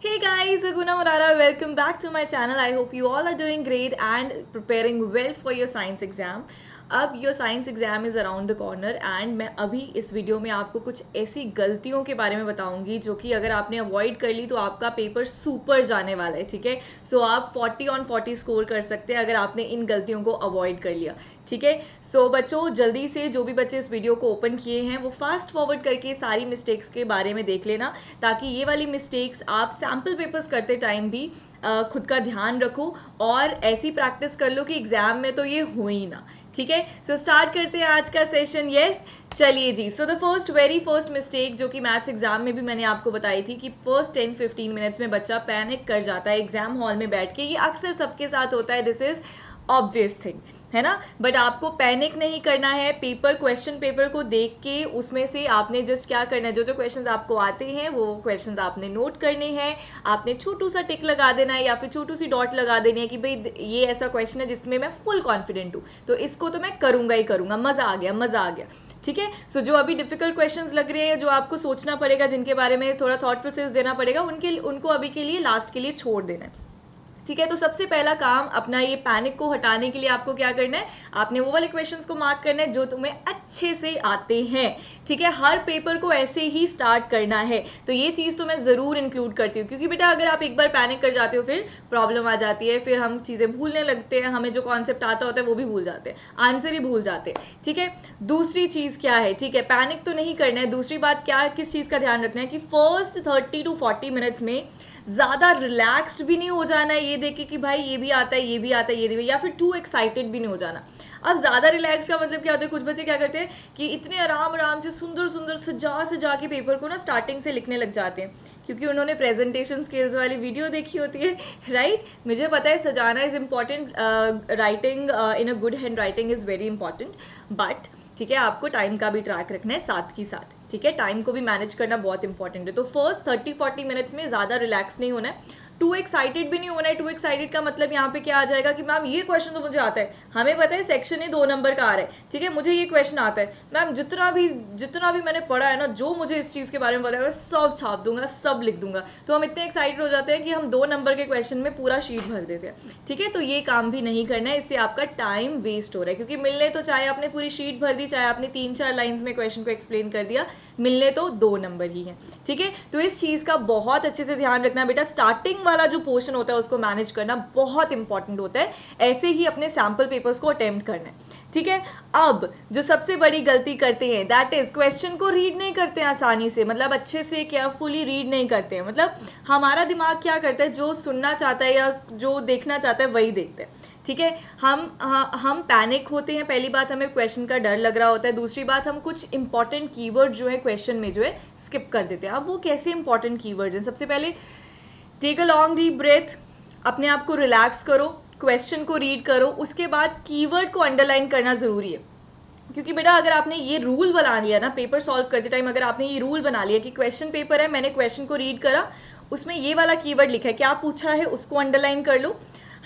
Hey guys, Aguna Murara, welcome back to my channel. I hope you all are doing great and preparing well for your science exam. अब your science exam is around the corner and मैं अभी इस video में आपको कुछ ऐसी गलतियों के बारे में बताऊंगी जो कि अगर आपने अवॉइड कर ली तो आपका पेपर सुपर जाने वाला है, ठीक है। सो आप 40 ऑन 40 स्कोर कर सकते हैं अगर आपने इन गलतियों को अवॉइड कर लिया, ठीक है। सो बच्चों, जल्दी से जो भी बच्चे इस वीडियो को ओपन किए हैं वो फास्ट फॉरवर्ड करके सारी मिस्टेक्स के बारे में देख लेना, ताकि ये वाली मिस्टेक्स आप सैम्पल पेपर्स करते टाइम भी खुद का ध्यान रखो और ऐसी प्रैक्टिस कर लो कि एग्जाम में तो ये हो ही ना, ठीक है। सो स्टार्ट करते हैं आज का सेशन। यस, चलिए जी। So the very first mistake जो कि मैथ्स एग्जाम में भी मैंने आपको बताई थी कि फर्स्ट 10-15 मिनट्स में बच्चा पैनिक कर जाता है एग्जाम हॉल में बैठ के। ये अक्सर सबके साथ होता है, दिस इज ऑब्वियस थिंग, है ना। बट आपको पैनिक नहीं करना है। क्वेश्चन पेपर को देख के उसमें से आपने जस्ट क्या करना है, जो जो क्वेश्चंस आपको आते हैं वो क्वेश्चंस आपने नोट करने हैं। आपने छोटू सा टिक लगा देना है या फिर छोटू सी डॉट लगा देनी है कि भाई ये ऐसा क्वेश्चन है जिसमें मैं फुल कॉन्फिडेंट हूँ, तो इसको तो मैं करूँगा ही करूँगा, मज़ा आ गया, मज़ा आ गया, ठीक है। सो जो अभी डिफिकल्ट क्वेश्चंस लग रहे हैं, जो आपको सोचना पड़ेगा, जिनके बारे में थोड़ा थॉट प्रोसेस देना पड़ेगा, उनको अभी के लिए लास्ट के लिए छोड़ देना है, ठीक है। तो सबसे पहला काम अपना ये पैनिक को हटाने के लिए आपको क्या करना है, आपने वो वाले क्वेश्चंस को मार्क करना है जो तुम्हें अच्छे से आते हैं, ठीक है। हर पेपर को ऐसे ही स्टार्ट करना है। तो ये चीज़ तो मैं ज़रूर इंक्लूड करती हूँ, क्योंकि बेटा अगर आप एक बार पैनिक कर जाते हो फिर प्रॉब्लम आ जाती है, फिर हम चीज़ें भूलने लगते हैं, हमें जो कॉन्सेप्ट आता होता है वो भी भूल जाते हैं, आंसर ही भूल जाते हैं, ठीक है। दूसरी चीज़ क्या है, ठीक है, पैनिक तो नहीं करना है। दूसरी बात क्या, किस चीज़ का ध्यान रखना है कि फर्स्ट 30 to 40 मिनट्स में ज़्यादा रिलैक्स्ड भी नहीं हो जाना है ये देखे कि भाई ये भी आता है, ये भी आता है, ये भी, या फिर टू एक्साइटेड भी नहीं हो जाना। अब ज़्यादा रिलैक्स का मतलब क्या होता है, कुछ बच्चे क्या करते हैं कि इतने आराम आराम से सुंदर सुंदर सजा के पेपर को ना स्टार्टिंग से लिखने लग जाते हैं, क्योंकि उन्होंने प्रेजेंटेशन स्किल्स वाली वीडियो देखी होती है, राइट। मुझे पता है सजाना is important, writing in a good hand writing is very important, but ठीक है, आपको टाइम का भी ट्रैक रखना है साथ ही साथ, ठीक है। टाइम को भी मैनेज करना बहुत इंपॉर्टेंट है। तो फर्स्ट 30-40 मिनट्स में ज़्यादा रिलैक्स नहीं होना है, टू एक्साइटेड भी नहीं होना है। टू एक्साइटेड का मतलब यहाँ पे क्या आ जाएगा कि मैम ये क्वेश्चन तो मुझे आता है, हमें पता है सेक्शन ही 2 नंबर का आ रहा है, ठीक है, मुझे ये क्वेश्चन आता है मैम, जितना भी मैंने पढ़ा है ना, जो मुझे इस चीज़ के बारे में पता है मैं सब छाप दूंगा, सब लिख दूंगा। तो हम इतने एक्साइटेड हो जाते हैं कि हम 2 नंबर के क्वेश्चन में पूरा शीट भर देते हैं, ठीक है। तो ये काम भी नहीं करना है, इससे आपका टाइम वेस्ट हो रहा है, क्योंकि मिलने तो चाहे आपने पूरी शीट भर दी, चाहे आपने 3-4 लाइन्स में क्वेश्चन को एक्सप्लेन कर दिया, मिलने तो 2 नंबर ही हैं, ठीक है। तो इस चीज़ का बहुत अच्छे से ध्यान रखना बेटा। स्टार्टिंग वाला जो पोर्शन होता है उसको मैनेज करना बहुत इंपॉर्टेंट होता है। ऐसे ही अपने सैम्पल पेपर्स को अटेम्प्ट करना है, ठीक है। अब जो सबसे बड़ी गलती करते हैं दैट इज क्वेश्चन को रीड नहीं करते हैं आसानी से, मतलब अच्छे से केयरफुली रीड नहीं करते हैं। मतलब हमारा दिमाग क्या करता है, जो सुनना चाहता है या जो देखना चाहता है वही देखते हैं, ठीक है। हम पैनिक होते हैं, पहली बात हमें क्वेश्चन का डर लग रहा होता है, दूसरी बात हम कुछ इंपॉर्टेंट कीवर्ड जो है क्वेश्चन में जो है स्किप कर देते हैं। अब वो कैसे इंपॉर्टेंट कीवर्ड्स हैं, सबसे पहले take a long deep breath, अपने आप को रिलैक्स करो, क्वेश्चन को रीड करो, उसके बाद कीवर्ड को अंडरलाइन करना ज़रूरी है। क्योंकि बेटा अगर आपने ये रूल बना लिया ना पेपर सॉल्व करते टाइम, अगर आपने ये रूल बना लिया कि क्वेश्चन पेपर है, मैंने क्वेश्चन को रीड करा, उसमें ये वाला कीवर्ड लिखा है, क्या पूछा है उसको अंडरलाइन कर लो,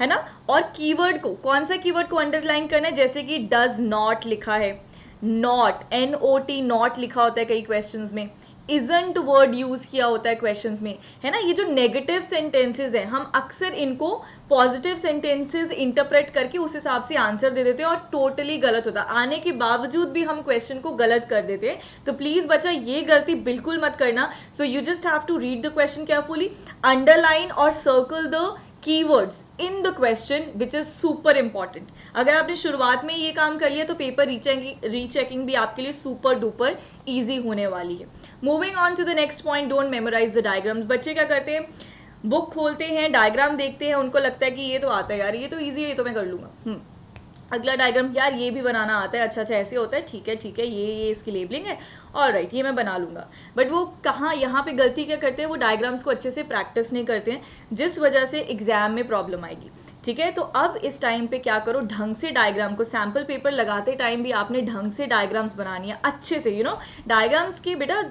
है ना। और कीवर्ड को, कौन सा कीवर्ड को अंडरलाइन करना है, जैसे कि डज नॉट लिखा है, नॉट NOT नॉट लिखा होता है कई क्वेश्चंस में, इजंट वर्ड यूज किया होता है क्वेश्चंस में, है ना। ये जो नेगेटिव सेंटेंसेस हैं हम अक्सर इनको पॉजिटिव सेंटेंसेस इंटरप्रेट करके उस हिसाब से आंसर दे देते हैं और टोटली गलत होता है, आने के बावजूद भी हम क्वेश्चन को गलत कर देते हैं। तो प्लीज बच्चा ये गलती बिल्कुल मत करना। So you just have to read the question carefully, underline और circle the keywords in the question which is super important। अगर आपने शुरुआत में ये काम कर लिया तो पेपर रीचेकिंग भी आपके लिए सुपर डुपर इजी होने वाली है। Moving on to the next point, don't memorise the diagrams. बच्चे क्या करते हैं, बुक खोलते हैं, डायग्राम देखते हैं, उनको लगता है कि ये तो आता है यार, ये तो ईजी है, ये तो मैं कर लूंगा। अगला डायग्राम, यार ये भी बनाना आता है, अच्छा ऐसे होता है, ठीक है, ये इसकी लेबलिंग है, ऑल राइट, ये मैं बना लूंगा। बट वो कहाँ, यहाँ पे गलती क्या करते हैं, वो डायग्राम्स को अच्छे से प्रैक्टिस नहीं करते हैं, जिस वजह से एग्जाम में प्रॉब्लम आएगी, ठीक है। तो अब इस टाइम पे क्या करो, ढंग से डायग्राम को, सैम्पल पेपर लगाते टाइम भी आपने ढंग से डायग्राम्स बनानी है अच्छे से, डायग्राम्स के बेटा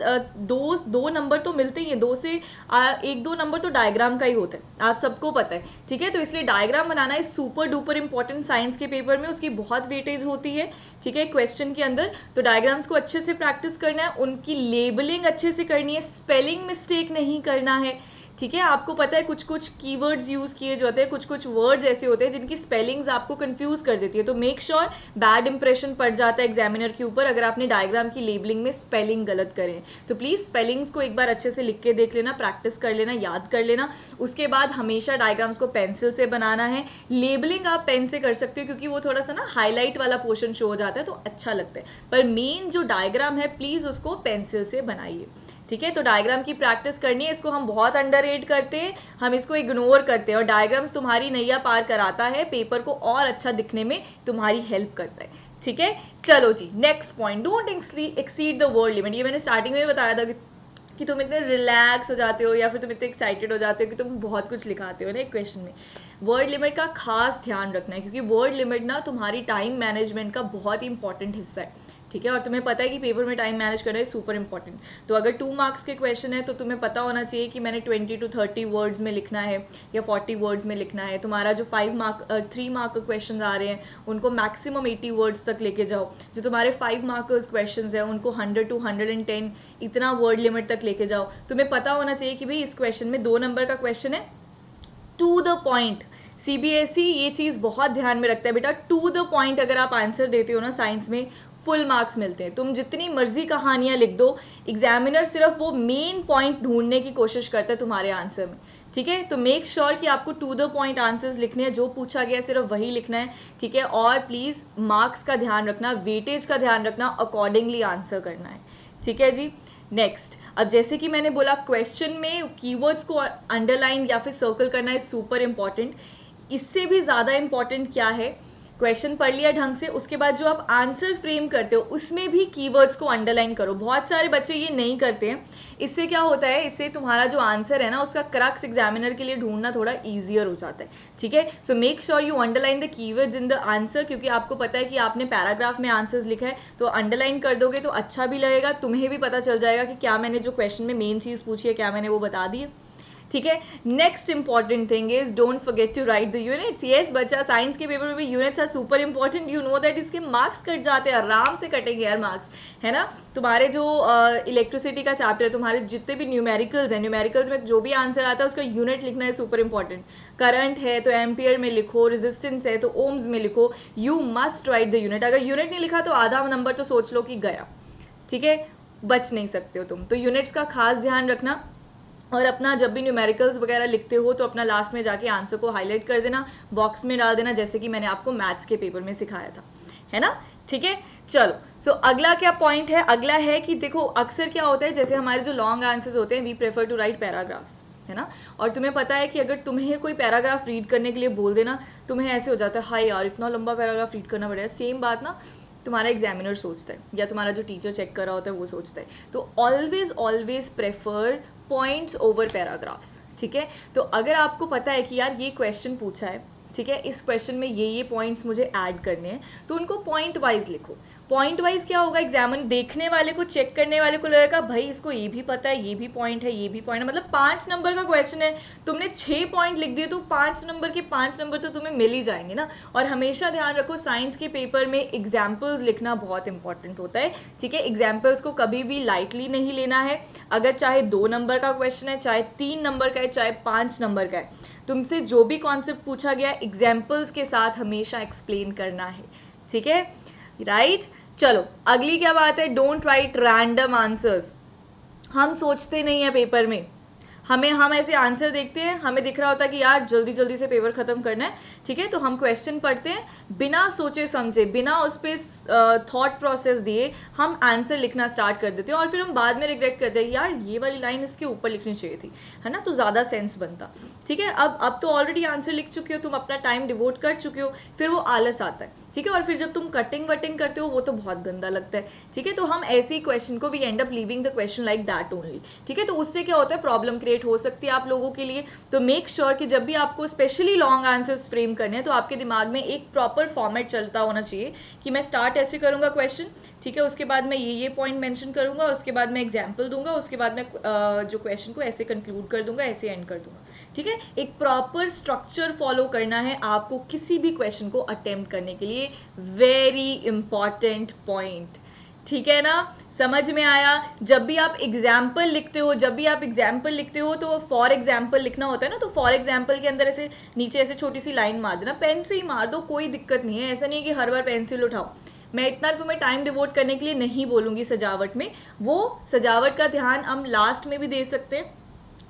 2 नंबर तो मिलते ही हैं, 2 से 1-2 नंबर तो डायग्राम का ही होता है, आप सबको पता है, ठीक है। तो इसलिए डायग्राम बनाना है सुपर डुपर इंपॉर्टेंट साइंस के पेपर में, उसकी बहुत वेटेज होती है, ठीक है, क्वेश्चन के अंदर। तो डायग्राम्स को अच्छे से प्रैक्टिस करना है, उनकी लेबलिंग अच्छे से करनी है, स्पेलिंग मिस्टेक नहीं करना है, ठीक है, आपको पता है कुछ कुछ कीवर्ड्स यूज़ किए जाते हैं, कुछ कुछ वर्ड्स ऐसे होते हैं जिनकी स्पेलिंग्स आपको कंफ्यूज कर देती है, तो मेक श्योर बैड इंप्रेशन पड़ जाता है एग्जामिनर के ऊपर अगर आपने डायग्राम की लेबलिंग में स्पेलिंग गलत करें। तो प्लीज़ स्पेलिंग्स को एक बार अच्छे से लिख के देख लेना, प्रैक्टिस कर लेना, याद कर लेना। उसके बाद हमेशा डायग्राम्स को पेंसिल से बनाना है। लेबलिंग आप पेन से कर सकते हो क्योंकि वो थोड़ा सा ना हाईलाइट वाला पोर्शन शो हो जाता है तो अच्छा लगता है, पर मेन जो डायग्राम है प्लीज़ उसको पेंसिल से बनाइए। ठीक है, तो डायग्राम की प्रैक्टिस करनी है, इसको हम बहुत अंडररेट करते हैं, हम इसको इग्नोर करते हैं, और डायग्राम्स तुम्हारी नैया पार कराता है, पेपर को और अच्छा दिखने में तुम्हारी हेल्प करता है। ठीक है, चलो जी next point, don't exceed the word limit. ये मैंने स्टार्टिंग में बताया था कि तुम इतने रिलैक्स हो जाते हो या फिर तुम इतने एक्साइटेड हो जाते हो कि तुम बहुत कुछ लिखाते हो ना एक क्वेश्चन में। वर्ड लिमिट का खास ध्यान रखना है क्योंकि वर्ड लिमिट ना तुम्हारी टाइम मैनेजमेंट का बहुत ही इंपॉर्टेंट हिस्सा है। ठीक है, और तुम्हें पता है कि पेपर में टाइम मैनेज करना है सुपर इंपॉर्टेंट। तो अगर 2 मार्क्स के क्वेश्चन है तो तुम्हें पता होना चाहिए कि मैंने 20 to 30 वर्ड्स में लिखना है या 40 वर्ड्स में लिखना है। तुम्हारा जो 3 मार्क का क्वेश्चन आ रहे हैं उनको मैक्सिमम 80 वर्ड्स तक लेके जाओ। जो तुम्हारे 5 मार्कर्स क्वेश्चन है उनको 100 to 110 इतना वर्ड लिमिट तक लेके जाओ। तुम्हें पता होना चाहिए कि भाई इस क्वेश्चन में 2 नंबर का क्वेश्चन है, टू द पॉइंट। CBSE ये चीज़ बहुत ध्यान में रखता है बेटा, टू द पॉइंट अगर आप आंसर देते हो ना साइंस में फुल मार्क्स मिलते हैं। तुम जितनी मर्जी कहानियां लिख दो, एग्जामिनर सिर्फ वो मेन पॉइंट ढूंढने की कोशिश करता है तुम्हारे आंसर में। ठीक है, तो मेक श्योर कि आपको टू द पॉइंट आंसर्स लिखने हैं, जो पूछा गया सिर्फ वही लिखना है। ठीक है, और प्लीज़ मार्क्स का ध्यान रखना, वेटेज का ध्यान रखना, अकॉर्डिंगली आंसर करना है। ठीक है जी, नेक्स्ट, अब जैसे कि मैंने बोला क्वेश्चन में कीवर्ड्स को अंडरलाइन या फिर सर्कल करना है सुपर इंपॉर्टेंट। इससे भी ज़्यादा इंपॉर्टेंट क्या है, क्वेश्चन पढ़ लिया ढंग से, उसके बाद जो आप आंसर फ्रेम करते हो उसमें भी कीवर्ड्स को अंडरलाइन करो। बहुत सारे बच्चे ये नहीं करते हैं, इससे क्या होता है, इससे तुम्हारा जो आंसर है ना उसका क्रक्स एग्जामिनर के लिए ढूंढना थोड़ा ईजियर हो जाता है। ठीक है, so make sure you underline the keywords in the answer, क्योंकि आपको पता है कि आपने पैराग्राफ में आंसर्स लिखा है तो अंडरलाइन कर दोगे तो अच्छा भी लगेगा, तुम्हें भी पता चल जाएगा कि क्या मैंने जो क्वेश्चन में मेन चीज़ पूछी है क्या मैंने वो बता दी है। ठीक है, next important thing is don't forget to write the units. Yes बच्चा, साइंस के पेपर में भी units are super important, you know that. इसके मार्क्स कट जाते हैं, आराम से कटेंगे यार मार्क्स, है ना। तुम्हारे जो इलेक्ट्रिसिटी का चैप्टर है, तुम्हारे जितने भी न्यूमेरिकल्स हैं, न्यूमेरिकल्स में जो भी आंसर आता है उसका यूनिट लिखना है सुपर इंपॉर्टेंट। करंट है तो एम्पियर में लिखो, रेजिस्टेंस है तो ओम्स में लिखो, you must write the unit. अगर यूनिट नहीं लिखा तो आधा नंबर तो सोच लो कि गया। ठीक है, बच नहीं सकते हो तुम, तो यूनिट्स का खास ध्यान रखना। और अपना जब भी न्यूमेरिकल्स वगैरह लिखते हो तो अपना लास्ट में जाके आंसर को हाईलाइट कर देना, बॉक्स में डाल देना, जैसे कि मैंने आपको मैथ्स के पेपर में सिखाया था, है ना। ठीक है, चलो सो अगला क्या पॉइंट है, अगला है कि देखो अक्सर क्या होता है, जैसे हमारे जो लॉन्ग आंसर्स होते हैं we prefer to write paragraphs, है ना। और तुम्हें पता है कि अगर तुम्हें कोई पैराग्राफ रीड करने के लिए बोल देना, तुम्हें ऐसे हो जाता है हाय यार इतना लंबा पैराग्राफ रीड करना पड़ेगा। सेम बात ना तुम्हारा एग्जामिनर सोचता है या तुम्हारा जो टीचर चेक कर रहा होता है वो सोचता है। तो always prefer points over paragraphs. ठीक है, तो अगर आपको पता है कि यार ये क्वेश्चन पूछा है, ठीक है, इस क्वेश्चन में ये पॉइंट्स मुझे ऐड करने हैं, तो उनको पॉइंट वाइज लिखो। पॉइंट वाइज क्या होगा, एग्जामिन देखने वाले को, चेक करने वाले को लगेगा भाई इसको ये भी पता है, ये भी पॉइंट है, ये भी पॉइंट है। मतलब 5 नंबर का क्वेश्चन है, तुमने 6 पॉइंट लिख दिए तो 5 नंबर के 5 नंबर तो तुम्हें मिल ही जाएंगे ना। और हमेशा ध्यान रखो साइंस के पेपर में एग्जाम्पल्स लिखना बहुत इंपॉर्टेंट होता है। ठीक है, एग्जाम्पल्स को कभी भी लाइटली नहीं लेना है। अगर चाहे 2 नंबर का क्वेश्चन है, चाहे 3 नंबर का है, चाहे 5 नंबर का है, तुमसे जो भी कॉन्सेप्ट पूछा गया एग्जाम्पल्स के साथ हमेशा एक्सप्लेन करना है। ठीक है, राइट। चलो अगली क्या बात है, डोंट राइट रैंडम आंसर्स। हम सोचते नहीं है पेपर में, हम ऐसे आंसर देखते हैं, हमें दिख रहा होता है कि यार जल्दी जल्दी से पेपर खत्म करना है। ठीक है, तो हम क्वेश्चन पढ़ते हैं बिना सोचे समझे, बिना उस पर थॉट प्रोसेस दिए हम आंसर लिखना स्टार्ट कर देते हैं और फिर हम बाद में रिग्रेट करते हैं यार ये वाली लाइन इसके ऊपर लिखनी चाहिए थी, है ना, तो ज़्यादा सेंस बनता। ठीक है, अब तो ऑलरेडी आंसर लिख चुके हो, तुम अपना टाइम डिवोट कर चुके हो, फिर वो आलस आता है। ठीक है, और फिर जब तुम कटिंग वटिंग करते हो वो तो बहुत गंदा लगता है। ठीक है, तो हम ऐसे ही क्वेश्चन को we end up leaving the question like that only. ठीक है, तो उससे क्या होता है, प्रॉब्लम क्रिएट हो सकती है आप लोगों के लिए। तो मेक श्योर कि जब भी आपको स्पेशली लॉन्ग आंसर्स फ्रेम करने हैं तो आपके दिमाग में एक प्रॉपर फॉर्मेट चलता होना चाहिए कि मैं स्टार्ट ऐसे करूंगा क्वेश्चन, ठीक है, उसके बाद मैं ये पॉइंट मेंशन करूंगा, उसके बाद मैं एग्जांपल दूंगा, उसके बाद मैं जो क्वेश्चन को ऐसे कंक्लूड कर दूंगा, ऐसे एंड कर दूंगा। ठीक है, एक प्रॉपर स्ट्रक्चर फॉलो करना है आपको किसी भी क्वेश्चन को अटेम्प्ट करने के लिए। Very important point. ठीक है ना, समझ में आया। जब भी आप एग्जाम्पल लिखते हो तो फॉर एग्जाम्पल लिखना होता है ना, तो फॉर एग्जाम्पल के अंदर ऐसे नीचे ऐसे छोटी सी लाइन मार देना, पेन से ही मार दो, कोई दिक्कत नहीं है। ऐसा नहीं है कि हर बार पेंसिल उठाओ। मैं इतना तुम्हें टाइम डिवोट करने के लिए नहीं बोलूंगी सजावट में, वो सजावट का ध्यान हम लास्ट में भी दे सकते हैं।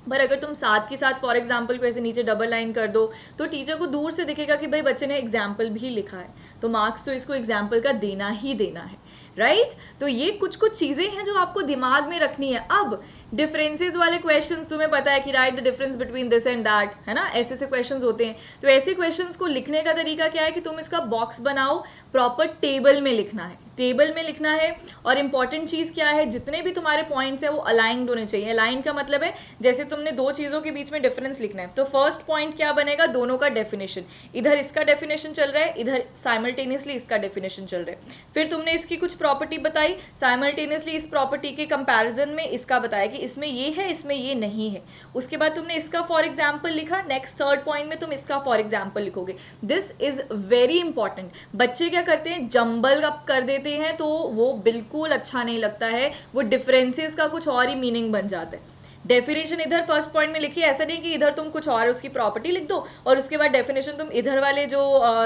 पर अगर तुम साथ के साथ फॉर एग्जाम्पल को ऐसे नीचे डबल लाइन कर दो तो टीचर को दूर से दिखेगा कि भाई बच्चे ने एग्जाम्पल भी लिखा है, तो मार्क्स तो इसको एग्जाम्पल का देना ही देना है, राइट। तो ये कुछ कुछ चीजें हैं जो आपको दिमाग में रखनी है। अब डिफरेंसेस वाले क्वेश्चंस तुम्हें पता है कि right the difference between this and that, है ना, ऐसे ऐसे क्वेश्चंस होते हैं। तो ऐसे क्वेश्चंस को लिखने का तरीका क्या है कि तुम इसका बॉक्स बनाओ, प्रॉपर टेबल में लिखना है, टेबल में लिखना है। और इंपॉर्टेंट चीज क्या है, जितने भी तुम्हारे पॉइंट्स है वो अलाइंड होने चाहिए। अलाइन का मतलब है जैसे तुमने दो चीजों के बीच में डिफरेंस लिखना है, तो फर्स्ट पॉइंट क्या बनेगा, दोनों का डेफिनेशन, इधर इसका डेफिनेशन चल रहा है, इधर साइमल्टेनियसली इसका डेफिनेशन चल रहा है। फिर तुमने इसकी कुछ प्रॉपर्टी बताई, साइमल्टेनियसली इस प्रॉपर्टी के कंपैरिजन में इसका बताया कि इसमें ये है इसमें ये नहीं है। उसके बाद तुमने इसका फॉर एग्जाम्पल लिखा, नेक्स्ट थर्ड पॉइंट में तुम इसका फॉर एग्जाम्पल लिखोगे। This is very important. बच्चे क्या करते हैं, जंबल अप कर देते हैं, तो वो बिल्कुल अच्छा नहीं लगता है, वो डिफरेंसेस का कुछ और ही मीनिंग बन जाता है। डेफिनेशन इधर फर्स्ट पॉइंट में लिखिए, ऐसा नहीं कि इधर तुम कुछ और उसकी प्रॉपर्टी लिख दो और उसके बाद डेफिनेशन तुम इधर वाले जो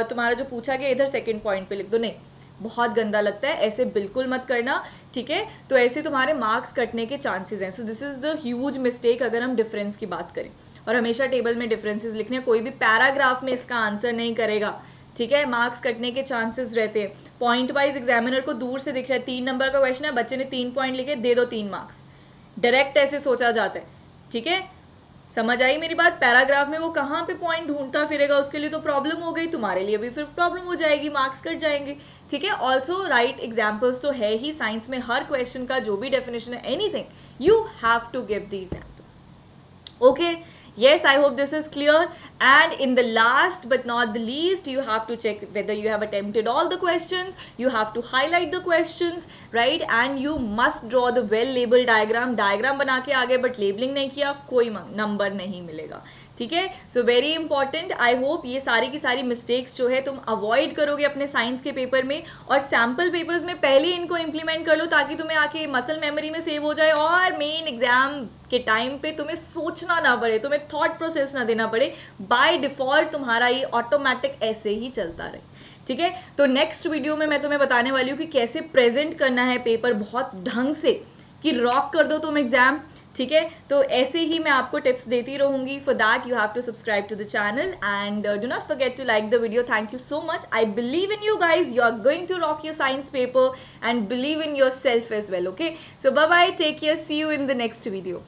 तुम्हारा जो पूछा गया इधर सेकंड पॉइंट पे लिख दो, नहीं, बहुत गंदा लगता है, ऐसे बिल्कुल मत करना, ठीक है। तो ऐसे तुम्हारे मार्क्स कटने के चांसेस हैं। So this is the huge mistake अगर हम डिफरेंस की बात करें। और हमेशा टेबल में डिफरेंसेस लिखने, कोई भी पैराग्राफ में इसका आंसर नहीं करेगा, ठीक है, मार्क्स कटने के चांसेस रहते हैं। पॉइंट वाइज एग्जामिनर को दूर से दिख रहा है 3 नंबर का क्वेश्चन है, बच्चे ने 3 पॉइंट लिखे, दे दो 3 मार्क्स, डायरेक्ट ऐसे सोचा जाता है, ठीक है। समझ आई मेरी बात। पैराग्राफ में वो कहाँ पे पॉइंट ढूंढता फिरेगा, उसके लिए तो प्रॉब्लम हो गई, तुम्हारे लिए भी फिर प्रॉब्लम हो जाएगी, मार्क्स कट जाएंगे, ठीक है। ऑल्सो राइट एग्जाम्पल्स तो है ही, साइंस में हर क्वेश्चन का जो भी डेफिनेशन है, anything you have to give the example, okay. Yes, I hope this is clear. And in the last but not the least, you have to check whether you have attempted all the questions. You have to highlight the questions, right? And you must draw the well-labeled diagram. Diagram बना के आगे but labeling नहीं किया, कोई number नहीं मिलेगा, ठीक है। So very important. I hope ये सारी की सारी मिस्टेक्स जो है तुम अवॉइड करोगे अपने साइंस के पेपर में, और सैम्पल पेपर्स में पहले इनको इंप्लीमेंट कर लो ताकि तुम्हें आके मसल मेमोरी में सेव हो जाए, और मेन एग्जाम के टाइम पे तुम्हें सोचना ना पड़े, तुम्हें थॉट प्रोसेस ना देना पड़े, बाय डिफॉल्ट तुम्हारा ये ऑटोमेटिक ऐसे ही चलता रहे, ठीक है। तो नेक्स्ट वीडियो में मैं तुम्हें बताने वाली हूँ कि कैसे प्रेजेंट करना है पेपर बहुत ढंग से, कि रॉक कर दो तुम एग्जाम, ठीक है। तो ऐसे ही मैं आपको टिप्स देती रहूंगी। For that you have to subscribe to the channel and do not forget to like the video. Thank you so much. I believe in you guys, you are going to rock your science paper and believe in yourself as well, okay. So bye bye, take care, see you in the next video.